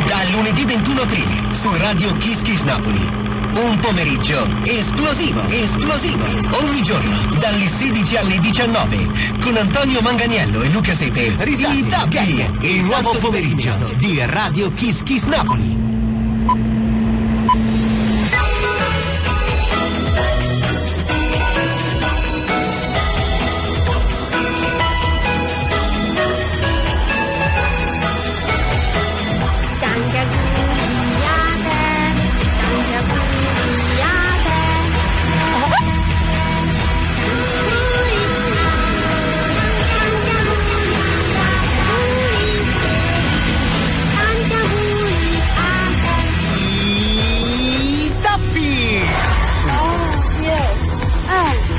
Dal lunedì 21 aprile su Radio Kiss Kiss Napoli. Un pomeriggio esplosivo. Ogni giorno, dalle 16 alle 19, con Antonio Manganiello e Luca Sepe. I Tappi, il nuovo pomeriggio di Radio Kiss Kiss Napoli.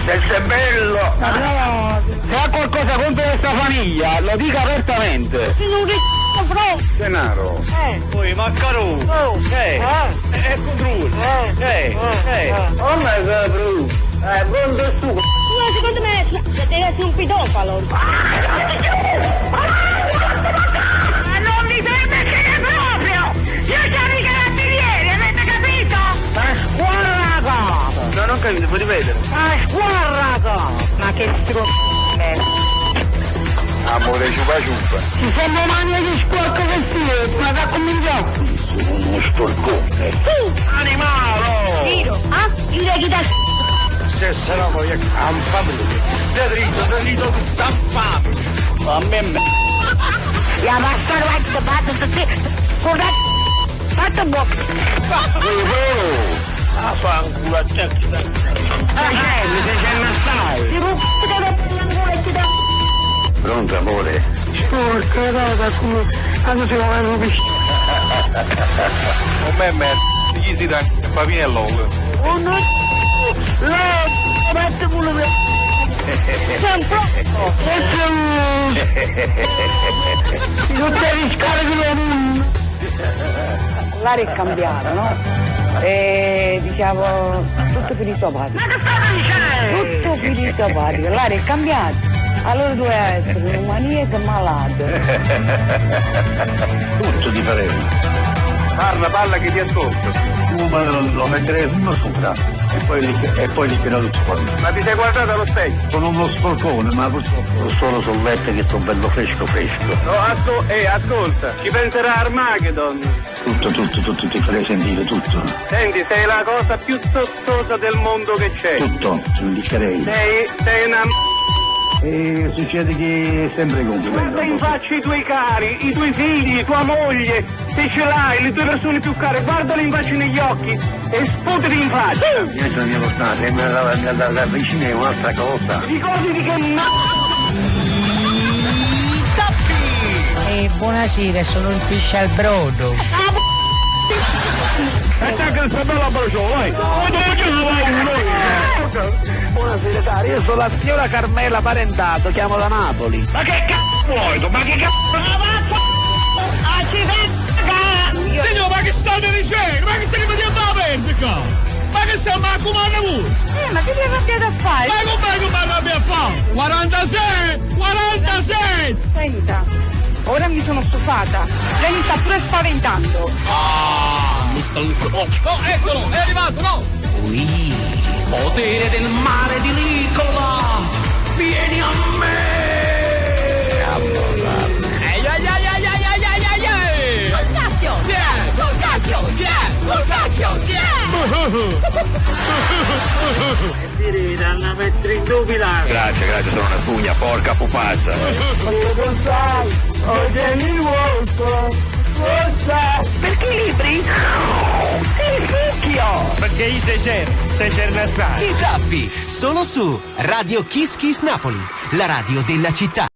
Questo è bello! Se ha qualcosa contro questa famiglia, lo dica apertamente! Denaro! Poi maccarone! È controllo! Non è vero! Pronto su! Secondo me deve essere un pedofalo! Ma non mi permettete proprio! Io sono i carabinieri, avete capito? Ma squadra cosa! No, non capito, puoi ripetere? Ma squadra cosa! Ma che Amore ciupa ciupa! Ci sono mani di sporco che si ma da come gli occhi! Sono uno sporcone! Animalo! Tiro! Ah? Tiro chi da Se sarà poi a un famiglia! Da dritto tutta fame! A me! La bastarda fatto tutti! Corretto! Fatto bocca! Ah, fa un culo a te! Mi sei assai! Si ruppe Pronto amore? Porca raga, come quando si va a piscina. Un me merda, gli si dà il papinello. Oh no! Mette culo mio! Sempre! Non devi scaricare L'aria è cambiata, no? E diciamo tutto finito a parte. Ma che stai dicendo? Tutto finito a parte, l'aria è cambiata. Allora doveva essere un maniaco malato. tutto differente. Parla che ti ascolto. Tu lo metterei prima sopra e poi li tiro tutto fuori. Ma ti sei guardato allo specchio? Sono uno sporcone, ma purtroppo sono sul letto che sto bello fresco. No, ascolta, ci penserà Armageddon. Tutto, ti farei sentire tutto. Senti, sei la cosa più sozzosa del mondo che c'è. Tutto, non dicherei. Sei una E succede che è sempre complimento. guarda in faccia i tuoi cari, i tuoi figli, tua moglie, se ce l'hai, le tue persone più care, guardali in faccia negli occhi e sputati in faccia. Io sono mia portata, la vicina è un'altra cosa. Ricordati che Buonasera, sono il pesce al brodo. Attacca il cervello a bruciolo, vai! Buonasera cari, io sono la signora Carmela Parentato, chiamo da Napoli. Ma che c***o vuoi tu? Ma che c***o? Signor, ma che state dicendo? Ma che te ne vediamo a perdere? Ma che stiamo a comandare voi? Ma che ti avete a fare? Ma come abbiamo fatto? 46! Senta, ora mi sono stufata. Lei mi sta pure spaventando. Mi sta oh, eccolo, è arrivato, no? Ui, potere del mare di Nicola, vieni a me! Danno a mettere in dubito. Grazie, sono una spugna, porca pupazza. Perché i libri? Il picchio! Perché io sei cernassai. I Tappi, solo su Radio Kiss Kiss Napoli, la radio della città.